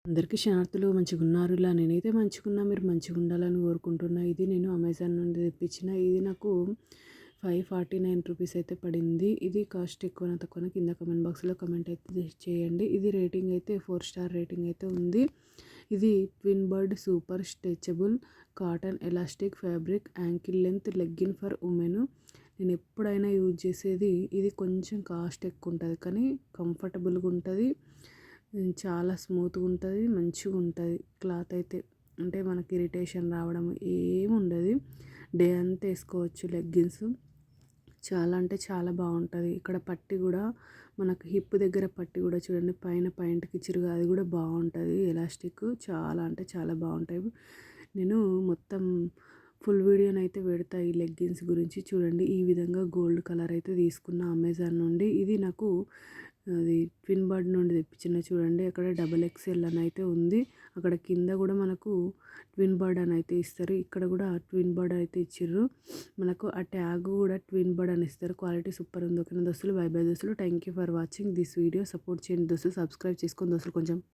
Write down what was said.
అందరికీ శనార్థులు మంచిగున్నారు. ఇలా నేనైతే మంచిగున్నా. మీరు మంచిగుండాలని కోరుకుంటున్నా. ఇది నేను అమెజాన్ నుండి తెప్పించిన. ఇది నాకు 549 రూపీస్ అయితే పడింది. ఇది కాస్ట్ ఎక్కువనా తక్కువనా కింద కామెంట్ బాక్స్లో కామెంట్ అయితే చేయండి. ఇది రేటింగ్ అయితే 4 స్టార్ రేటింగ్ అయితే ఉంది. ఇది twin bird super stretchable cotton elastic fabric ankle length legging for women. నేను ఎప్పుడైనా యూజ్ చేసేది ఇది. కొంచెం కాస్ట్ ఎక్కువ ఉంటుంది కానీ కంఫర్టబుల్గా ఉంటుంది. చాలా స్మూత్గా ఉంటుంది, మంచిగా ఉంటుంది క్లాత్ అయితే. అంటే మనకి ఇరిటేషన్ రావడం ఏమి ఉండదు. డే అంతా వేసుకోవచ్చు లెగ్గిన్స్. చాలా అంటే చాలా బాగుంటుంది. ఇక్కడ పట్టి కూడా మనకు హిప్ దగ్గర పట్టి కూడా చూడండి, పైన పాయింట్కి ఇచ్చిరుగా, అది కూడా బాగుంటుంది ఎలాస్టిక్. చాలా అంటే చాలా బాగుంటాయి. నేను మొత్తం ఫుల్ వీడియోని అయితే పెడతా ఈ లెగ్గిన్స్ గురించి. చూడండి, ఈ విధంగా గోల్డ్ కలర్ అయితే తీసుకున్న అమెజాన్ నుండి. ఇది నాకు అది ట్విన్ బర్డ్ నుండి తెప్పించిన. చూడండి, అక్కడ XXL అని అయితే ఉంది. అక్కడ కింద కూడా మనకు ట్విన్ బర్డ్ అని అయితే ఇస్తారు. ఇక్కడ కూడా ట్విన్ బర్డ్ అయితే ఇచ్చిర్రు మనకు. ఆ ట్యాగ్ కూడా ట్విన్ బర్డ్ అని ఇస్తారు. క్వాలిటీ సూపర్ ఉంది. ఓకేనా దోస్తులు, బై బై దోస్తులు. Thank you for watching this video. Support చేయండి దోస్తులు, సబ్స్క్రైబ్ చేసుకోండి దోస్తులు కొంచెం.